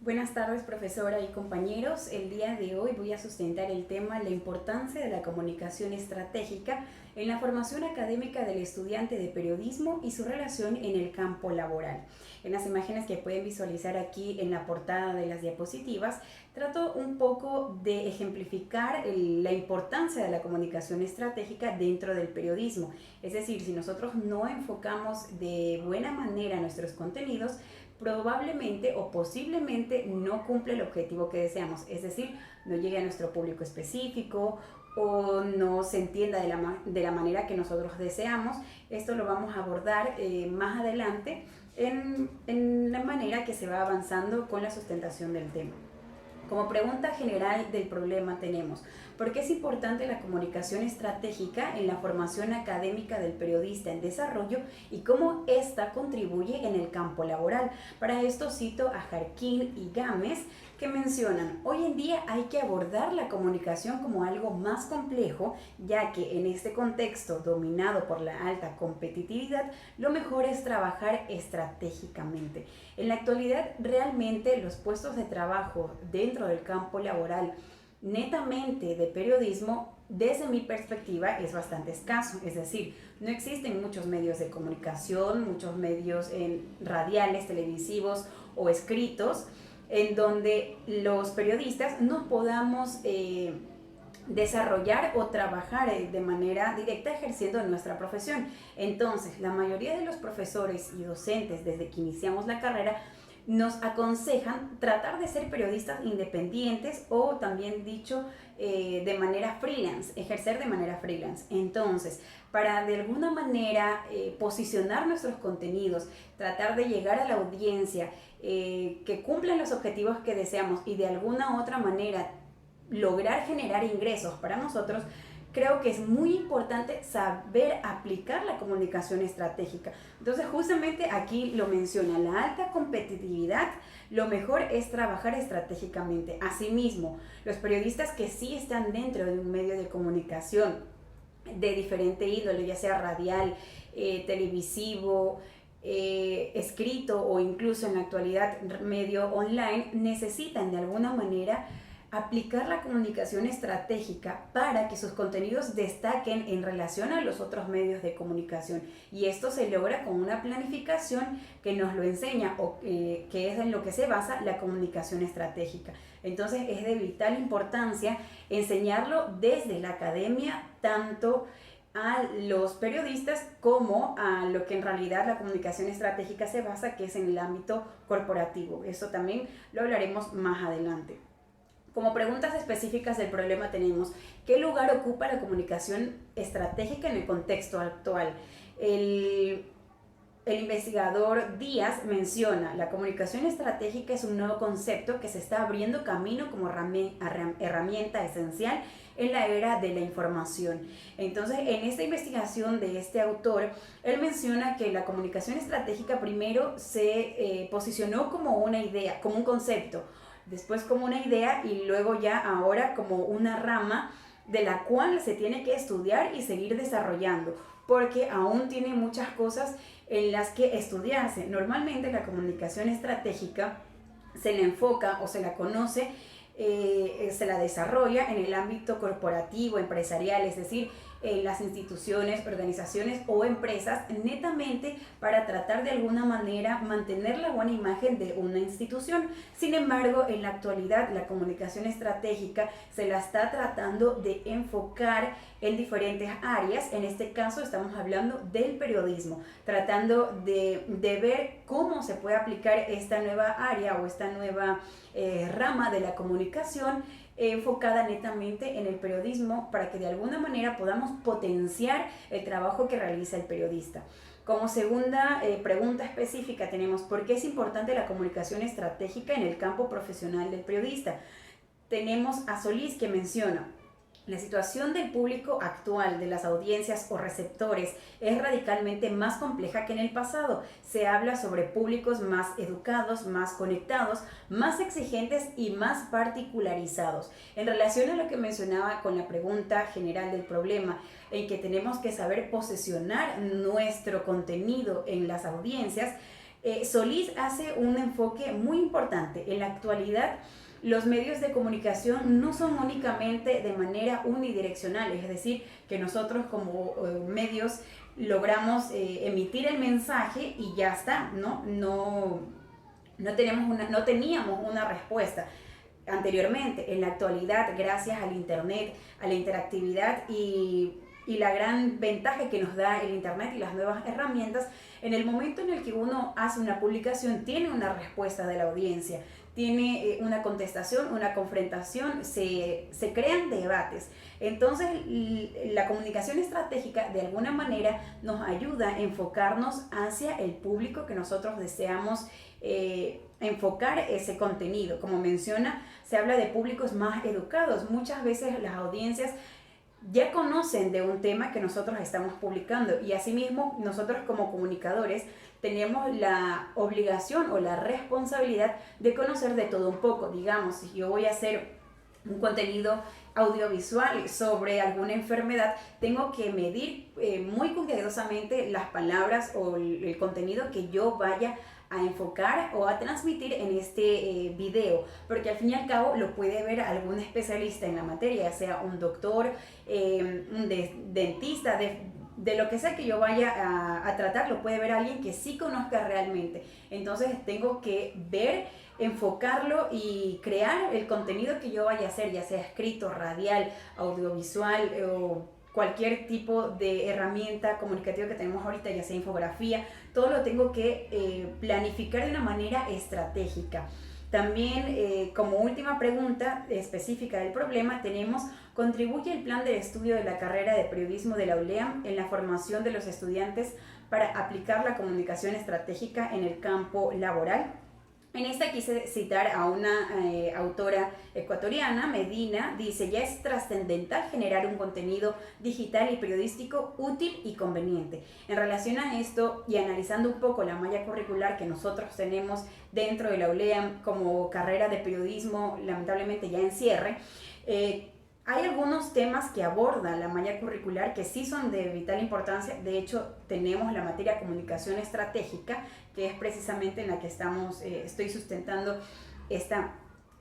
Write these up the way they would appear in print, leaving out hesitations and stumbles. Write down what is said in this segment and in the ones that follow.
Buenas tardes, profesora y compañeros. El día de hoy voy a sustentar el tema la importancia de la comunicación estratégica en la formación académica del estudiante de periodismo y su relación en el campo laboral. En las imágenes que pueden visualizar aquí en la portada de las diapositivas, trato un poco de ejemplificar la importancia de la comunicación estratégica dentro del periodismo. Es decir, si nosotros no enfocamos de buena manera nuestros contenidos, probablemente o posiblemente no cumple el objetivo que deseamos, es decir, no llegue a nuestro público específico o no se entienda de la manera que nosotros deseamos. Esto lo vamos a abordar más adelante en la manera que se va avanzando con la sustentación del tema. Como pregunta general del problema tenemos, ¿por qué es importante la comunicación estratégica en la formación académica del periodista en desarrollo y cómo ésta contribuye en el campo laboral? Para esto cito a Jarquín y Gámez, que mencionan: hoy en día hay que abordar la comunicación como algo más complejo, ya que en este contexto dominado por la alta competitividad, lo mejor es trabajar estratégicamente. En la actualidad, realmente los puestos de trabajo dentro del campo laboral netamente de periodismo, desde mi perspectiva, es bastante escaso. Es decir, no existen muchos medios de comunicación, muchos medios radiales, televisivos o escritos, en donde los periodistas nos podamos desarrollar o trabajar de manera directa ejerciendo nuestra profesión. Entonces, la mayoría de los profesores y docentes, desde que iniciamos la carrera, nos aconsejan tratar de ser periodistas independientes o también dicho de manera freelance, ejercer de manera freelance. Entonces, para de alguna manera posicionar nuestros contenidos, tratar de llegar a la audiencia, que cumplan los objetivos que deseamos y de alguna otra manera lograr generar ingresos para nosotros, creo que es muy importante saber aplicar la comunicación estratégica. Entonces, justamente aquí lo menciona, la alta competitividad, lo mejor es trabajar estratégicamente. Asimismo, los periodistas que sí están dentro de un medio de comunicación de diferente índole, ya sea radial, televisivo, escrito o incluso en la actualidad medio online, necesitan de alguna manera aplicar la comunicación estratégica para que sus contenidos destaquen en relación a los otros medios de comunicación, y esto se logra con una planificación que nos lo enseña o que es en lo que se basa la comunicación estratégica. Entonces es de vital importancia enseñarlo desde la academia, tanto a los periodistas como a lo que en realidad la comunicación estratégica se basa, que es en el ámbito corporativo. Eso también lo hablaremos más adelante. Como preguntas específicas del problema tenemos: ¿qué lugar ocupa la comunicación estratégica en el contexto actual? El investigador Díaz menciona: la comunicación estratégica es un nuevo concepto que se está abriendo camino como herramienta esencial en la era de la información. Entonces, en esta investigación de este autor, él menciona que la comunicación estratégica primero se posicionó como una idea, como un concepto, después como una idea y luego ya ahora como una rama de la cual se tiene que estudiar y seguir desarrollando, porque aún tiene muchas cosas en las que estudiarse. Normalmente la comunicación estratégica se la enfoca o se la conoce, se la desarrolla en el ámbito corporativo, empresarial, es decir, en las instituciones, organizaciones o empresas, netamente para tratar de alguna manera mantener la buena imagen de una institución. Sin embargo, en la actualidad la comunicación estratégica se la está tratando de enfocar en diferentes áreas. En este caso estamos hablando del periodismo, tratando de ver cómo se puede aplicar esta nueva área o esta nueva rama de la comunicación enfocada netamente en el periodismo, para que de alguna manera podamos potenciar el trabajo que realiza el periodista. Como segunda pregunta específica tenemos: ¿por qué es importante la comunicación estratégica en el campo profesional del periodista? Tenemos a Solís, que menciona: la situación del público actual, de las audiencias o receptores, es radicalmente más compleja que en el pasado. Se habla sobre públicos más educados, más conectados, más exigentes y más particularizados. En relación a lo que mencionaba con la pregunta general del problema, en que tenemos que saber posicionar nuestro contenido en las audiencias, Solís hace un enfoque muy importante. En la actualidad, los medios de comunicación no son únicamente de manera unidireccional, es decir, que nosotros como medios logramos emitir el mensaje y ya está, ¿no? No teníamos una respuesta anteriormente. En la actualidad, gracias al internet, a la interactividad y la gran ventaja que nos da el internet y las nuevas herramientas, en el momento en el que uno hace una publicación, tiene una respuesta de la audiencia, tiene una contestación, una confrontación, se crean debates. Entonces, la comunicación estratégica de alguna manera nos ayuda a enfocarnos hacia el público que nosotros deseamos enfocar ese contenido. Como menciona, se habla de públicos más educados. Muchas veces las audiencias ya conocen de un tema que nosotros estamos publicando y asimismo nosotros como comunicadores tenemos la obligación o la responsabilidad de conocer de todo un poco. Digamos, si yo voy a hacer un contenido audiovisual sobre alguna enfermedad, tengo que medir muy cuidadosamente las palabras o el contenido que yo vaya a enfocar o a transmitir en este video, porque al fin y al cabo lo puede ver algún especialista en la materia, ya sea un doctor, un dentista, de lo que sea que yo vaya a tratar, lo puede ver alguien que sí conozca realmente. Entonces tengo que ver, enfocarlo y crear el contenido que yo vaya a hacer, ya sea escrito, radial, audiovisual o cualquier tipo de herramienta comunicativa que tenemos ahorita, ya sea infografía, todo lo tengo que planificar de una manera estratégica. También, como última pregunta específica del problema, tenemos: ¿contribuye el plan de estudio de la carrera de periodismo de la ULEAM en la formación de los estudiantes para aplicar la comunicación estratégica en el campo laboral? En esta quise citar a una autora ecuatoriana, Medina. Dice: ya es trascendental generar un contenido digital y periodístico útil y conveniente. En relación a esto y analizando un poco la malla curricular que nosotros tenemos dentro de la ULEAM como carrera de periodismo, lamentablemente ya en cierre, hay algunos temas que aborda la malla curricular que sí son de vital importancia. De hecho, tenemos la materia comunicación estratégica, que es precisamente en la que estoy sustentando esta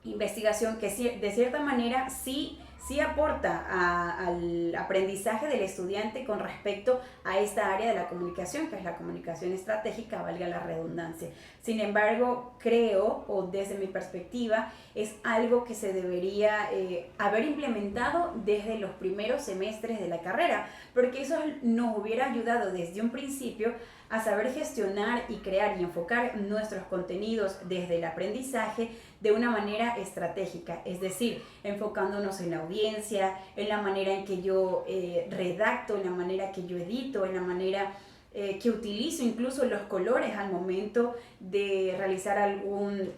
investigación, que de cierta manera sí aporta al aprendizaje del estudiante con respecto a esta área de la comunicación, que es la comunicación estratégica, valga la redundancia. Sin embargo, creo, o desde mi perspectiva, es algo que se debería haber implementado desde los primeros semestres de la carrera, porque eso nos hubiera ayudado desde un principio a saber gestionar y crear y enfocar nuestros contenidos desde el aprendizaje de una manera estratégica, es decir, enfocándonos en la audiencia, en la manera en que yo redacto, en la manera que yo edito, en la manera que utilizo incluso los colores al momento de realizar algún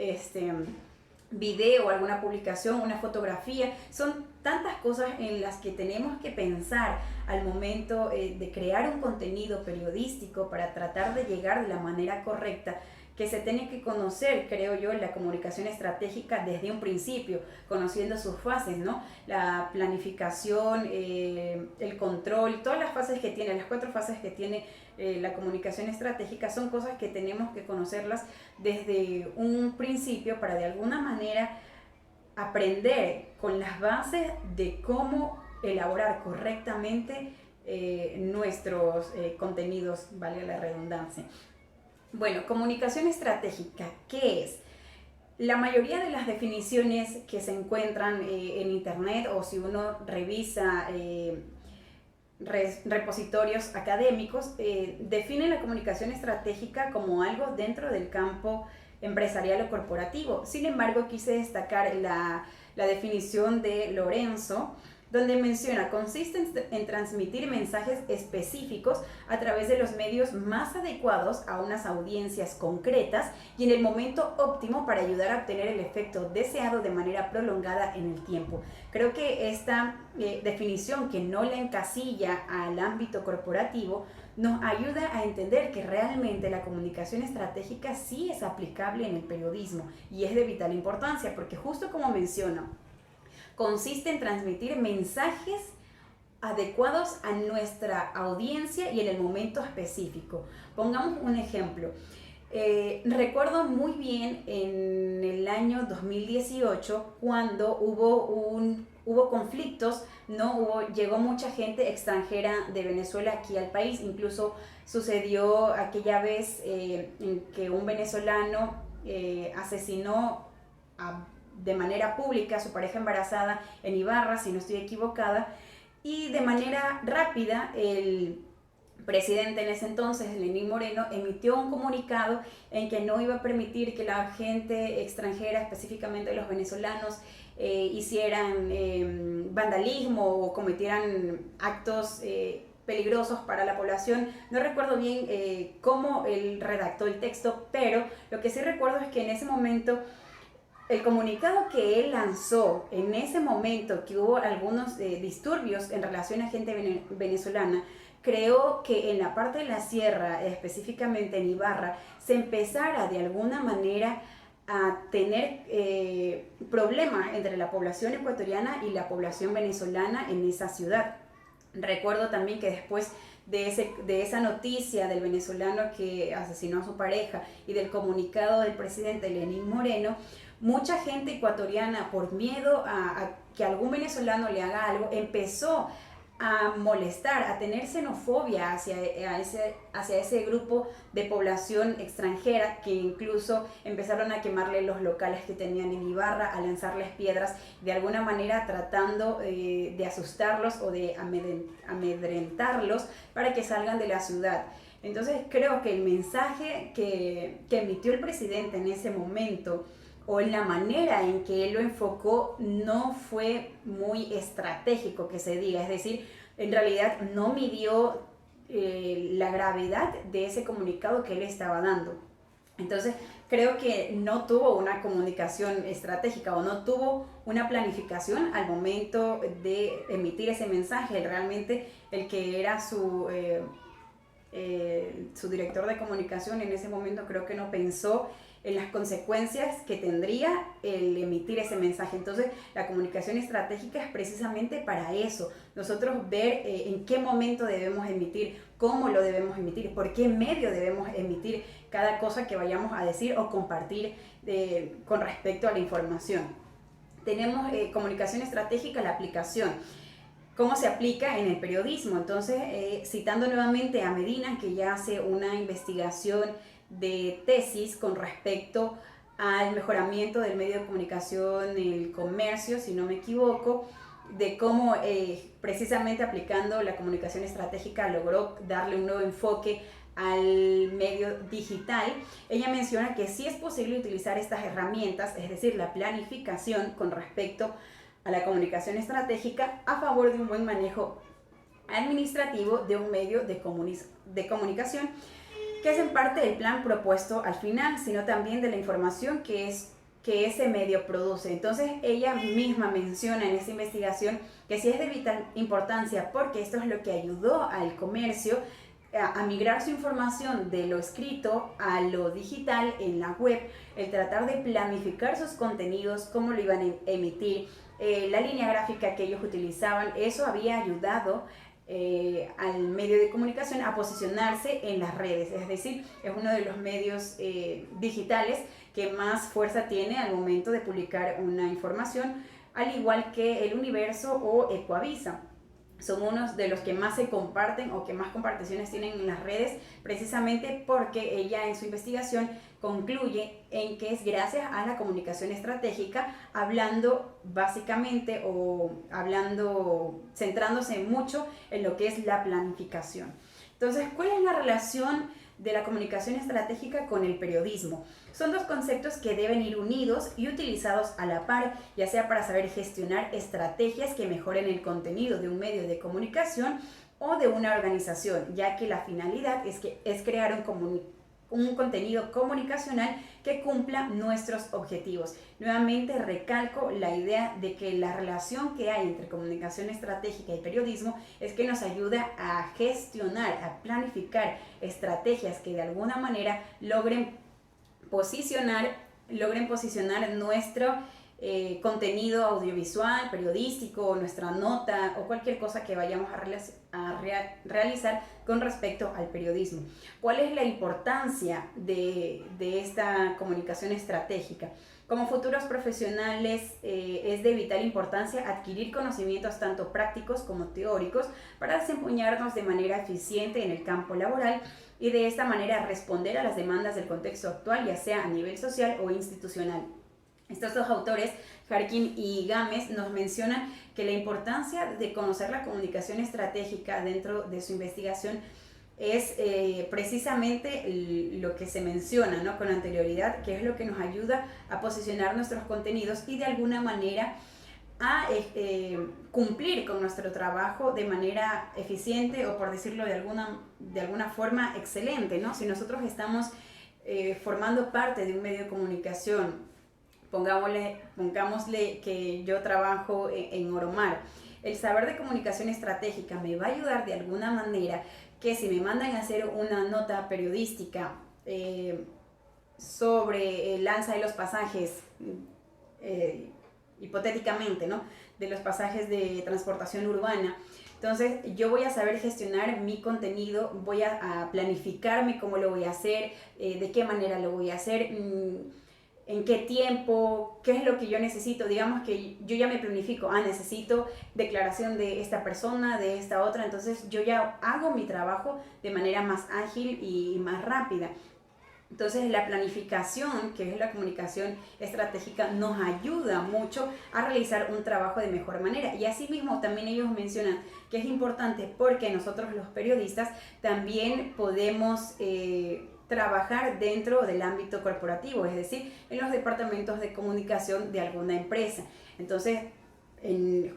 video, alguna publicación, una fotografía. Son tantas cosas en las que tenemos que pensar al momento de crear un contenido periodístico para tratar de llegar de la manera correcta, que se tiene que conocer, creo yo, la comunicación estratégica desde un principio, conociendo sus fases, ¿no? La planificación, el control, todas las fases que tiene, las 4 fases que tiene la comunicación estratégica, son cosas que tenemos que conocerlas desde un principio para de alguna manera aprender con las bases de cómo elaborar correctamente nuestros contenidos, vale la redundancia. Bueno, comunicación estratégica, ¿qué es? La mayoría de las definiciones que se encuentran en internet, o si uno revisa repositorios académicos, definen la comunicación estratégica como algo dentro del campo empresarial o corporativo. Sin embargo, quise destacar la definición de Lorenzo, donde menciona: consiste en transmitir mensajes específicos a través de los medios más adecuados a unas audiencias concretas y en el momento óptimo para ayudar a obtener el efecto deseado de manera prolongada en el tiempo. Creo que esta definición, que no la encasilla al ámbito corporativo, nos ayuda a entender que realmente la comunicación estratégica sí es aplicable en el periodismo y es de vital importancia, porque justo como menciono, consiste en transmitir mensajes adecuados a nuestra audiencia y en el momento específico. Pongamos un ejemplo. Recuerdo muy bien en el año 2018 cuando hubo conflictos, ¿no? Llegó mucha gente extranjera de Venezuela aquí al país, incluso sucedió aquella vez en que un venezolano asesinó de manera pública a su pareja embarazada en Ibarra, si no estoy equivocada, y de manera rápida el presidente en ese entonces, Lenín Moreno, emitió un comunicado en que no iba a permitir que la gente extranjera, específicamente los venezolanos, hicieran vandalismo o cometieran actos peligrosos para la población. No recuerdo bien cómo él redactó el texto, pero lo que sí recuerdo es que en ese momento el comunicado que él lanzó en ese momento, que hubo algunos disturbios en relación a gente venezolana, creó que en la parte de la sierra, específicamente en Ibarra, se empezara de alguna manera a tener problemas entre la población ecuatoriana y la población venezolana en esa ciudad. Recuerdo también que después de esa noticia del venezolano que asesinó a su pareja y del comunicado del presidente Lenín Moreno, mucha gente ecuatoriana, por miedo a que algún venezolano le haga algo, empezó a molestar, a tener xenofobia hacia ese grupo de población extranjera, que incluso empezaron a quemarle los locales que tenían en Ibarra, a lanzarles piedras, de alguna manera tratando de asustarlos o de amedrentarlos para que salgan de la ciudad. Entonces creo que el mensaje que emitió el presidente en ese momento, o en la manera en que él lo enfocó, no fue muy estratégico, que se diga. Es decir, en realidad no midió la gravedad de ese comunicado que él estaba dando. Entonces, creo que no tuvo una comunicación estratégica o no tuvo una planificación al momento de emitir ese mensaje. Realmente el que era su director de comunicación en ese momento, creo que no pensó en las consecuencias que tendría el emitir ese mensaje. Entonces, la comunicación estratégica es precisamente para eso. Nosotros ver en qué momento debemos emitir, cómo lo debemos emitir, por qué medio debemos emitir cada cosa que vayamos a decir o compartir con respecto a la información. Tenemos comunicación estratégica, la aplicación. ¿Cómo se aplica en el periodismo? Entonces, citando nuevamente a Medina, que ya hace una investigación de tesis con respecto al mejoramiento del medio de comunicación, el comercio, si no me equivoco, de cómo precisamente aplicando la comunicación estratégica logró darle un nuevo enfoque al medio digital. Ella menciona que sí es posible utilizar estas herramientas, es decir, la planificación con respecto a la comunicación estratégica a favor de un buen manejo administrativo de un medio de comunicación, que es en parte el plan propuesto al final, sino también de la información que ese medio produce. Entonces ella misma menciona en esta investigación que sí es de vital importancia, porque esto es lo que ayudó al comercio a migrar su información de lo escrito a lo digital en la web, el tratar de planificar sus contenidos, cómo lo iban a emitir, la línea gráfica que ellos utilizaban. Eso había ayudado al medio de comunicación a posicionarse en las redes, es decir, es uno de los medios digitales que más fuerza tiene al momento de publicar una información, al igual que El Universo o Ecuavisa. Son unos de los que más se comparten o que más comparticiones tienen en las redes, precisamente porque ella en su investigación concluye en que es gracias a la comunicación estratégica, hablando básicamente centrándose mucho en lo que es la planificación. Entonces, ¿cuál es la relación de la comunicación estratégica con el periodismo? Son dos conceptos que deben ir unidos y utilizados a la par, ya sea para saber gestionar estrategias que mejoren el contenido de un medio de comunicación o de una organización, ya que la finalidad es crear un contenido comunicacional que cumpla nuestros objetivos. Nuevamente recalco la idea de que la relación que hay entre comunicación estratégica y periodismo es que nos ayuda a gestionar, a planificar estrategias que de alguna manera logren posicionar contenido audiovisual, periodístico, nuestra nota o cualquier cosa que vayamos a realizar con respecto al periodismo. ¿Cuál es la importancia de esta comunicación estratégica? Como futuros profesionales es de vital importancia adquirir conocimientos tanto prácticos como teóricos para desempeñarnos de manera eficiente en el campo laboral y de esta manera responder a las demandas del contexto actual, ya sea a nivel social o institucional. Estos dos autores, Harkin y Gámez, nos mencionan que la importancia de conocer la comunicación estratégica dentro de su investigación es precisamente lo que se menciona, ¿no?, con anterioridad, que es lo que nos ayuda a posicionar nuestros contenidos y de alguna manera a cumplir con nuestro trabajo de manera eficiente o, por decirlo de alguna forma, excelente, ¿no? Si nosotros estamos formando parte de un medio de comunicación, pongámosle que yo trabajo en Oromar, el saber de comunicación estratégica me va a ayudar de alguna manera que si me mandan a hacer una nota periodística sobre el alza de los pasajes, hipotéticamente, ¿no?, de los pasajes de transportación urbana, entonces yo voy a saber gestionar mi contenido, voy a planificarme cómo lo voy a hacer, de qué manera lo voy a hacer, en qué tiempo, qué es lo que yo necesito. Digamos que yo ya me planifico, necesito declaración de esta persona, de esta otra, entonces yo ya hago mi trabajo de manera más ágil y más rápida. Entonces la planificación, que es la comunicación estratégica, nos ayuda mucho a realizar un trabajo de mejor manera. Y asimismo también ellos mencionan que es importante porque nosotros los periodistas también podemos trabajar dentro del ámbito corporativo, es decir, en los departamentos de comunicación de alguna empresa. Entonces,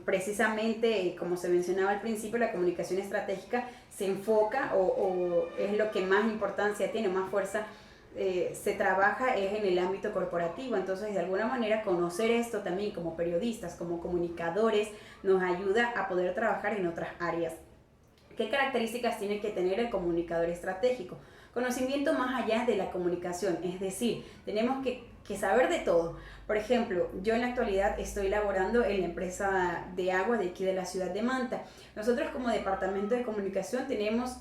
precisamente, como se mencionaba al principio, la comunicación estratégica se enfoca o es lo que más importancia tiene, más fuerza se trabaja es en el ámbito corporativo. Entonces, de alguna manera, conocer esto también como periodistas, como comunicadores, nos ayuda a poder trabajar en otras áreas. ¿Qué características tiene que tener el comunicador estratégico? Conocimiento más allá de la comunicación, es decir, tenemos que saber de todo. Por ejemplo, yo en la actualidad estoy laborando en la empresa de agua de aquí de la ciudad de Manta. Nosotros como departamento de comunicación tenemos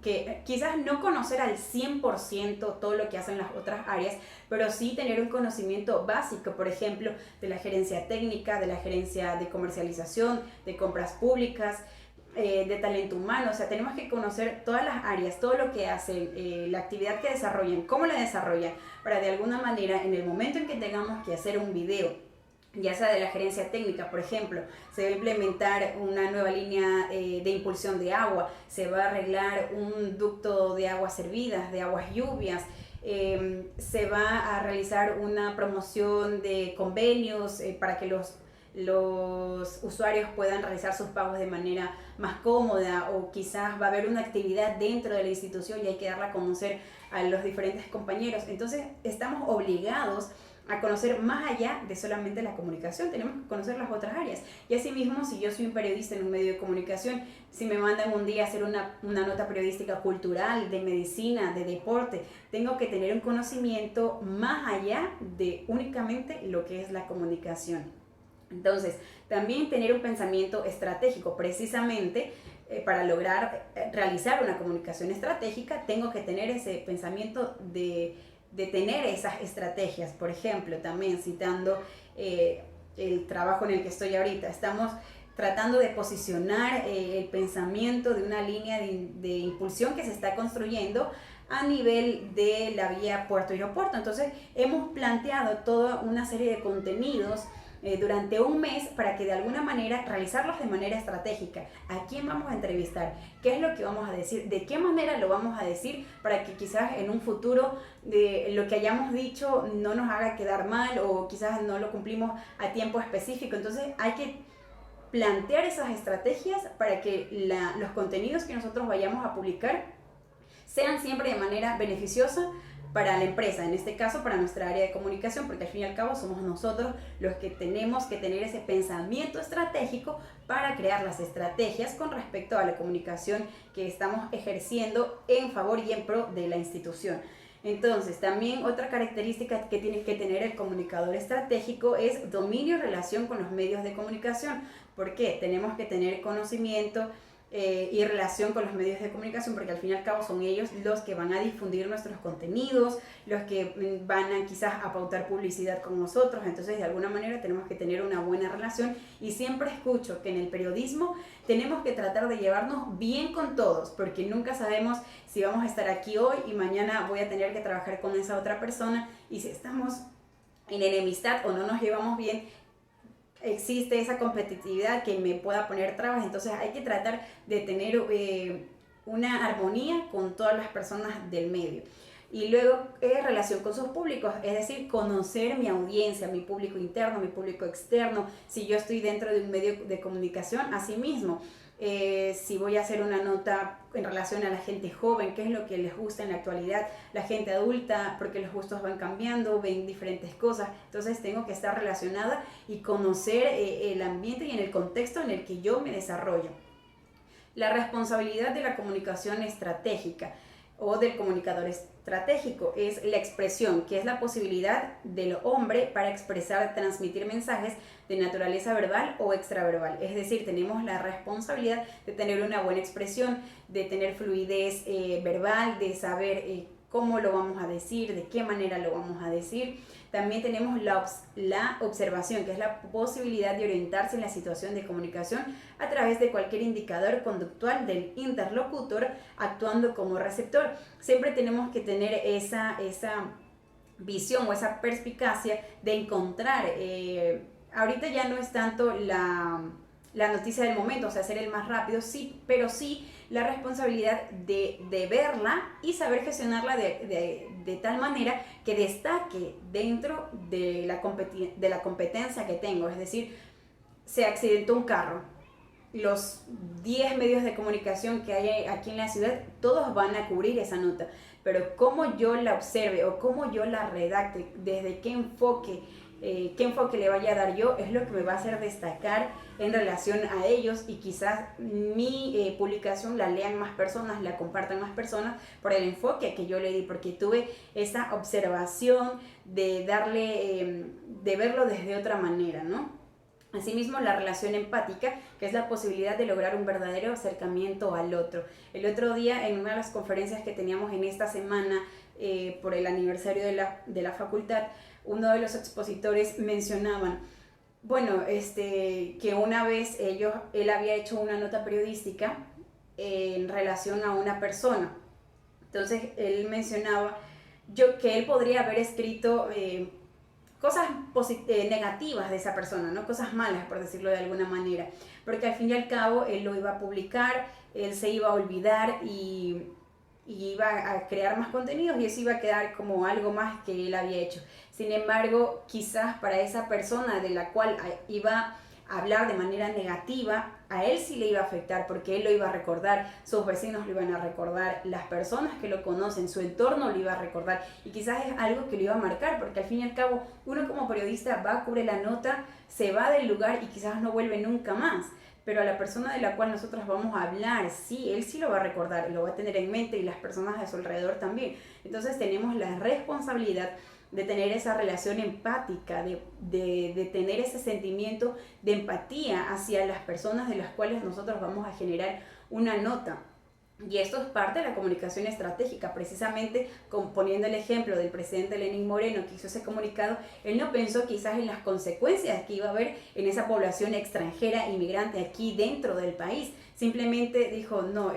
que quizás no conocer al 100% todo lo que hacen las otras áreas, pero sí tener un conocimiento básico, por ejemplo, de la gerencia técnica, de la gerencia de comercialización, de compras públicas, de talento humano. O sea, tenemos que conocer todas las áreas, todo lo que hacen, la actividad que desarrollan, cómo la desarrollan, para de alguna manera, en el momento en que tengamos que hacer un video, ya sea de la gerencia técnica, por ejemplo, se va a implementar una nueva línea de impulsión de agua, se va a arreglar un ducto de aguas servidas, de aguas lluvias, se va a realizar una promoción de convenios para que los usuarios puedan realizar sus pagos de manera más cómoda, o quizás va a haber una actividad dentro de la institución y hay que darla a conocer a los diferentes compañeros. Entonces estamos obligados a conocer más allá de solamente la comunicación, tenemos que conocer las otras áreas. Y asimismo, si yo soy un periodista en un medio de comunicación, si me mandan un día a hacer una nota periodística cultural, de medicina, de deporte, tengo que tener un conocimiento más allá de únicamente lo que es la comunicación. Entonces, también tener un pensamiento estratégico, precisamente para lograr realizar una comunicación estratégica, tengo que tener ese pensamiento de tener esas estrategias. Por ejemplo, también citando el trabajo en el que estoy ahorita, estamos tratando de posicionar el pensamiento de una línea de impulsión que se está construyendo a nivel de la vía puerto-aeropuerto. Entonces, hemos planteado toda una serie de contenidos durante un mes para que de alguna manera realizarlos de manera estratégica. ¿A quién vamos a entrevistar? ¿Qué es lo que vamos a decir? ¿De qué manera lo vamos a decir? Para que quizás en un futuro lo que hayamos dicho no nos haga quedar mal, o quizás no lo cumplimos a tiempo específico. Entonces hay que plantear esas estrategias para que los contenidos que nosotros vayamos a publicar sean siempre de manera beneficiosa para la empresa, en este caso para nuestra área de comunicación, porque al fin y al cabo somos nosotros los que tenemos que tener ese pensamiento estratégico para crear las estrategias con respecto a la comunicación que estamos ejerciendo en favor y en pro de la institución. Entonces, también otra característica que tiene que tener el comunicador estratégico es dominio y relación con los medios de comunicación. ¿Por qué? Tenemos que tener conocimiento y relación con los medios de comunicación, porque al fin y al cabo son ellos los que van a difundir nuestros contenidos, los que van a quizás a pautar publicidad con nosotros. Entonces, de alguna manera tenemos que tener una buena relación, y siempre escucho que en el periodismo tenemos que tratar de llevarnos bien con todos, porque nunca sabemos si vamos a estar aquí hoy y mañana voy a tener que trabajar con esa otra persona, y si estamos en enemistad o no nos llevamos bien, existe esa competitividad que me pueda poner trabas. Entonces hay que tratar de tener una armonía con todas las personas del medio. Y luego, relación con sus públicos, es decir, conocer mi audiencia, mi público interno, mi público externo. Si yo estoy dentro de un medio de comunicación, asimismo, si voy a hacer una nota en relación a la gente joven, qué es lo que les gusta en la actualidad, la gente adulta, porque los gustos van cambiando, ven diferentes cosas. Entonces tengo que estar relacionada y conocer el ambiente y en el contexto en el que yo me desarrollo. La responsabilidad de la comunicación estratégica o del comunicador estratégico es la expresión, que es la posibilidad del hombre para expresar, transmitir mensajes de naturaleza verbal o extraverbal. Es decir, tenemos la responsabilidad de tener una buena expresión, de tener fluidez verbal, de saber cómo lo vamos a decir, de qué manera lo vamos a decir. También tenemos la observación, que es la posibilidad de orientarse en la situación de comunicación a través de cualquier indicador conductual del interlocutor actuando como receptor. Siempre tenemos que tener esa visión o esa perspicacia de encontrar, ahorita ya no es tanto la noticia del momento, o sea, ser el más rápido, sí, pero sí la responsabilidad de verla y saber gestionarla de tal manera que destaque dentro de la competencia que tengo. Es decir, se accidentó un carro, los 10 medios de comunicación que hay aquí en la ciudad, todos van a cubrir esa nota, pero cómo yo la observe o cómo yo la redacte, desde qué enfoque le vaya a dar yo, es lo que me va a hacer destacar en relación a ellos, y quizás mi publicación la lean más personas, la compartan más personas por el enfoque que yo le di, porque tuve esa observación de darle, de verlo desde otra manera, ¿no? Asimismo, la relación empática, que es la posibilidad de lograr un verdadero acercamiento al otro. El otro día, en una de las conferencias que teníamos en esta semana por el aniversario de la facultad, uno de los expositores mencionaban, bueno, que una vez él había hecho una nota periodística en relación a una persona. Entonces él mencionaba que él podría haber escrito cosas negativas de esa persona, ¿no? Cosas malas, por decirlo de alguna manera, porque al fin y al cabo él lo iba a publicar, él se iba a olvidar y iba a crear más contenidos, y eso iba a quedar como algo más que él había hecho. Sin embargo, quizás para esa persona de la cual iba a hablar de manera negativa, a él sí le iba a afectar, porque él lo iba a recordar, sus vecinos lo iban a recordar, las personas que lo conocen, su entorno lo iba a recordar, y quizás es algo que lo iba a marcar, porque al fin y al cabo uno como periodista va, cubre la nota, se va del lugar y quizás no vuelve nunca más. Pero a la persona de la cual nosotros vamos a hablar, sí, él sí lo va a recordar, lo va a tener en mente, y las personas de su alrededor también. Entonces tenemos la responsabilidad de tener esa relación empática, de tener ese sentimiento de empatía hacia las personas de las cuales nosotros vamos a generar una nota. Y esto es parte de la comunicación estratégica, precisamente poniendo el ejemplo del presidente Lenín Moreno, que hizo ese comunicado. Él no pensó quizás en las consecuencias que iba a haber en esa población extranjera inmigrante aquí dentro del país. Simplemente dijo, no,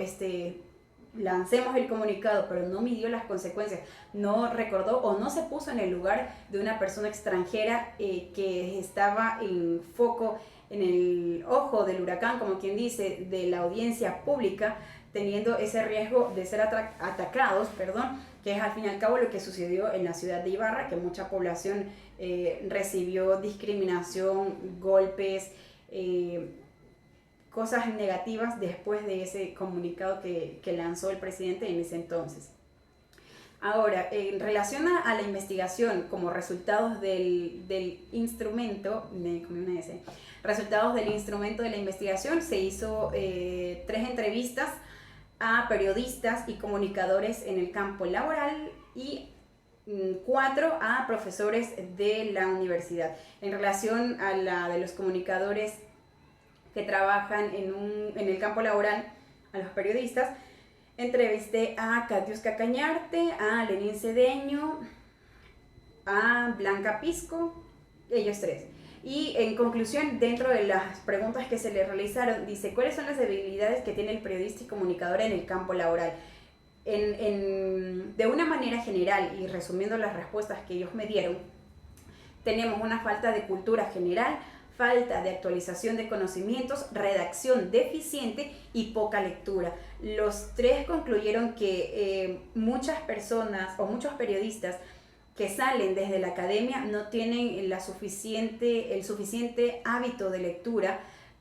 lancemos el comunicado, pero no midió las consecuencias, no recordó o no se puso en el lugar de una persona extranjera que estaba en foco, en el ojo del huracán, como quien dice, de la audiencia pública, teniendo ese riesgo de ser atacados, que es al fin y al cabo lo que sucedió en la ciudad de Ibarra, que mucha población recibió discriminación, golpes, cosas negativas después de ese comunicado que lanzó el presidente en ese entonces. Ahora, en relación a la investigación como resultados del instrumento, resultados del instrumento de la investigación, se hizo 3 entrevistas a periodistas y comunicadores en el campo laboral y 4 a profesores de la universidad. En relación a la de los comunicadores que trabajan en el campo laboral, a los periodistas, entrevisté a Katiuska Cañarte, a Lenín Cedeño, a Blanca Pisco, ellos 3. Y en conclusión, dentro de las preguntas que se le realizaron, dice, ¿cuáles son las debilidades que tiene el periodista y comunicador en el campo laboral? De una manera general y resumiendo las respuestas que ellos me dieron, tenemos una falta de cultura general, falta de actualización de conocimientos, redacción deficiente y poca lectura. Los 3 concluyeron que muchas personas o muchos periodistas que salen desde la academia no tienen el suficiente hábito de lectura,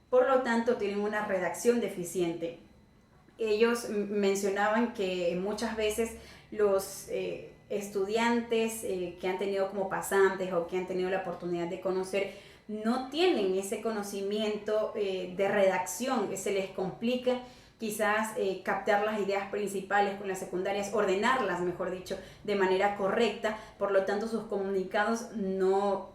por lo tanto tienen una redacción deficiente. Ellos mencionaban que muchas veces los estudiantes que han tenido como pasantes o que han tenido la oportunidad de conocer no tienen ese conocimiento de redacción, se les complica quizás captar las ideas principales con las secundarias, ordenarlas, mejor dicho, de manera correcta, por lo tanto sus comunicados no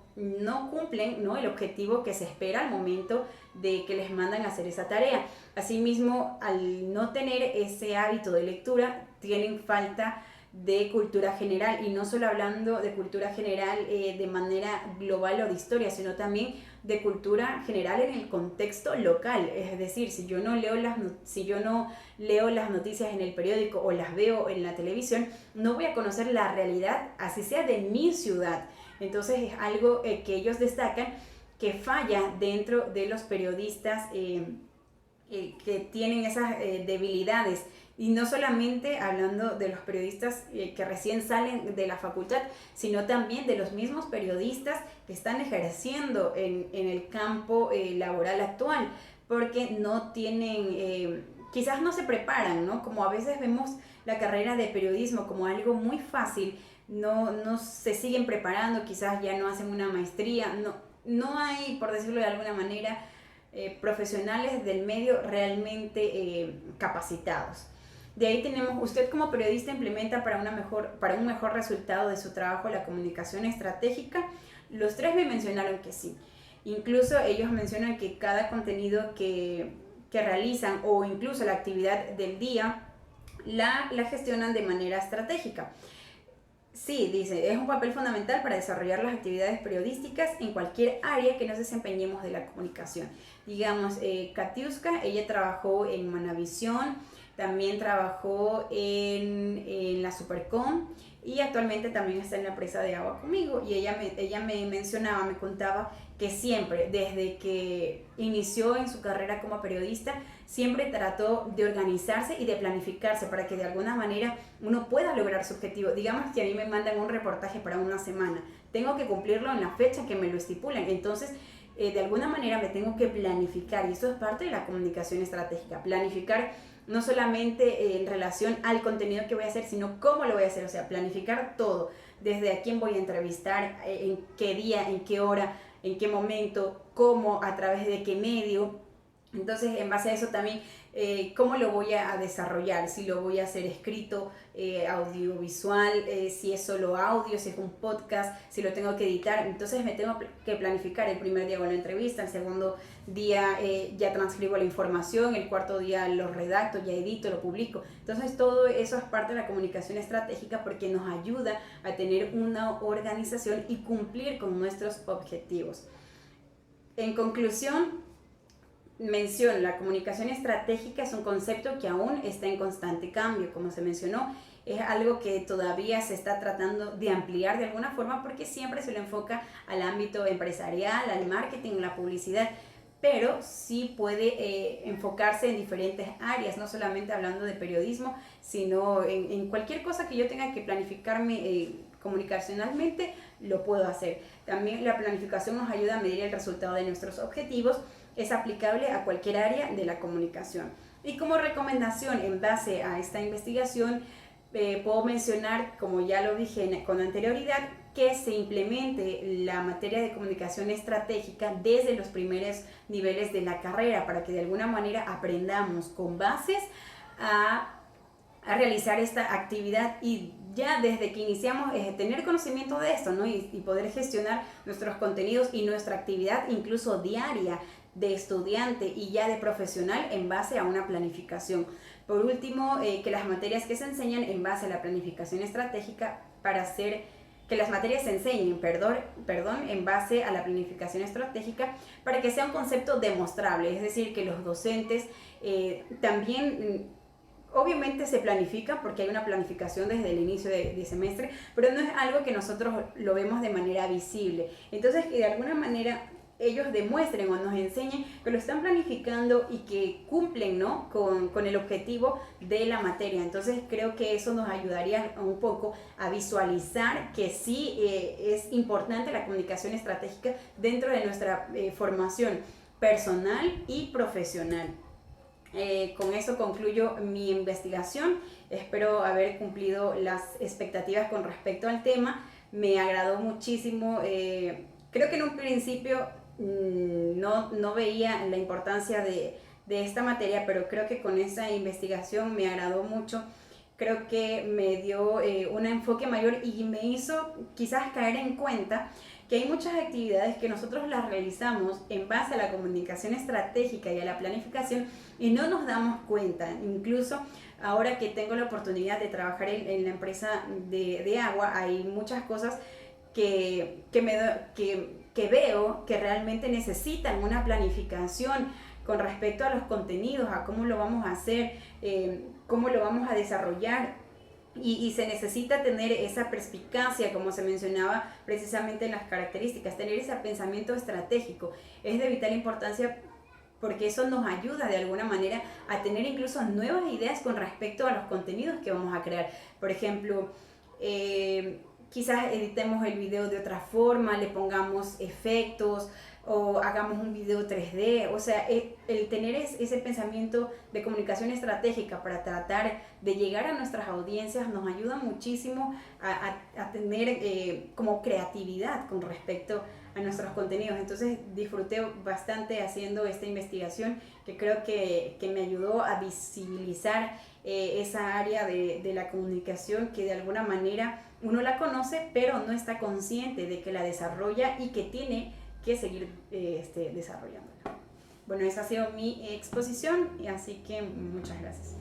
cumplen, ¿no?, el objetivo que se espera al momento de que les mandan a hacer esa tarea. Asimismo, al no tener ese hábito de lectura, tienen falta de cultura general, y no solo hablando de cultura general de manera global o de historia, sino también de cultura general en el contexto local. Es decir, si yo no leo las noticias en el periódico o las veo en la televisión, no voy a conocer la realidad, así sea de mi ciudad. Entonces es algo que ellos destacan que falla dentro de los periodistas que tienen esas debilidades. Y no solamente hablando de los periodistas que recién salen de la facultad, sino también de los mismos periodistas que están ejerciendo en el campo laboral actual, porque no tienen, quizás no se preparan, ¿no? Como a veces vemos la carrera de periodismo como algo muy fácil, no se siguen preparando, quizás ya no hacen una maestría, no hay, por decirlo de alguna manera, profesionales del medio realmente capacitados. De ahí tenemos, usted como periodista implementa para un mejor resultado de su trabajo la comunicación estratégica. Los 3 me mencionaron que sí. Incluso ellos mencionan que cada contenido que realizan o incluso la actividad del día la gestionan de manera estratégica. Sí, dice, es un papel fundamental para desarrollar las actividades periodísticas en cualquier área que nos desempeñemos de la comunicación. Digamos, Katiuska, ella trabajó en Manavisión, también trabajó en la Supercom y actualmente también está en la presa de agua conmigo. Y ella me mencionaba, me contaba que siempre, desde que inició en su carrera como periodista, siempre trató de organizarse y de planificarse para que de alguna manera uno pueda lograr su objetivo. Digamos que a mí me mandan un reportaje para una semana, tengo que cumplirlo en la fecha que me lo estipulan, entonces de alguna manera me tengo que planificar, y eso es parte de la comunicación estratégica, planificar no solamente en relación al contenido que voy a hacer, sino cómo lo voy a hacer, o sea, planificar todo, desde a quién voy a entrevistar, en qué día, en qué hora, en qué momento, cómo, a través de qué medio. Entonces, en base a eso también, cómo lo voy a desarrollar, si lo voy a hacer escrito, audiovisual, si es solo audio, si es un podcast, si lo tengo que editar. Entonces me tengo que planificar. El primer día hago la entrevista, el segundo día ya transcribo la información, el cuarto día lo redacto, ya edito, lo publico. Entonces todo eso es parte de la comunicación estratégica, porque nos ayuda a tener una organización y cumplir con nuestros objetivos. En conclusión, menciono, la comunicación estratégica es un concepto que aún está en constante cambio, como se mencionó, es algo que todavía se está tratando de ampliar de alguna forma, porque siempre se lo enfoca al ámbito empresarial, al marketing, la publicidad, pero sí puede enfocarse en diferentes áreas, no solamente hablando de periodismo, sino en cualquier cosa que yo tenga que planificarme comunicacionalmente, lo puedo hacer. También la planificación nos ayuda a medir el resultado de nuestros objetivos. Es aplicable a cualquier área de la comunicación. Y como recomendación en base a esta investigación, puedo mencionar, como ya lo dije con anterioridad, que se implemente la materia de comunicación estratégica desde los primeros niveles de la carrera, para que de alguna manera aprendamos con bases a a realizar esta actividad y ya desde que iniciamos tener conocimiento de esto, ¿no? Y poder gestionar nuestros contenidos y nuestra actividad incluso diaria de estudiante y ya de profesional en base a una planificación. Por último, que las materias que se enseñan en base a la planificación estratégica para hacer que las materias se enseñen, en base a la planificación estratégica para que sea un concepto demostrable, es decir, que los docentes también obviamente se planifica porque hay una planificación desde el inicio de semestre, pero no es algo que nosotros lo vemos de manera visible. Entonces, que de alguna manera ellos demuestren o nos enseñen que lo están planificando y que cumplen, ¿no? con el objetivo de la materia. Entonces creo que eso nos ayudaría un poco a visualizar que sí es importante la comunicación estratégica dentro de nuestra formación personal y profesional. Con eso concluyo mi investigación. Espero haber cumplido las expectativas con respecto al tema. Me agradó muchísimo. Creo que en un principio no veía la importancia de esta materia, pero creo que con esa investigación me agradó mucho. Creo que me dio un enfoque mayor y me hizo quizás caer en cuenta que hay muchas actividades que nosotros las realizamos en base a la comunicación estratégica y a la planificación y no nos damos cuenta. Incluso ahora que tengo la oportunidad de trabajar en la empresa de agua, hay muchas cosas que veo que realmente necesitan una planificación con respecto a los contenidos, a cómo lo vamos a hacer, cómo lo vamos a desarrollar. Y se necesita tener esa perspicacia, como se mencionaba precisamente en las características, tener ese pensamiento estratégico. Es de vital importancia porque eso nos ayuda de alguna manera a tener incluso nuevas ideas con respecto a los contenidos que vamos a crear. Por ejemplo, quizás editemos el video de otra forma, le pongamos efectos o hagamos un video 3D, o sea, el tener ese pensamiento de comunicación estratégica para tratar de llegar a nuestras audiencias nos ayuda muchísimo a tener como creatividad con respecto a nuestros contenidos. Entonces disfruté bastante haciendo esta investigación que creo que me ayudó a visibilizar esa área de la comunicación que de alguna manera uno la conoce pero no está consciente de que la desarrolla y que tiene que seguir desarrollándola. Bueno, esa ha sido mi exposición, así que muchas gracias.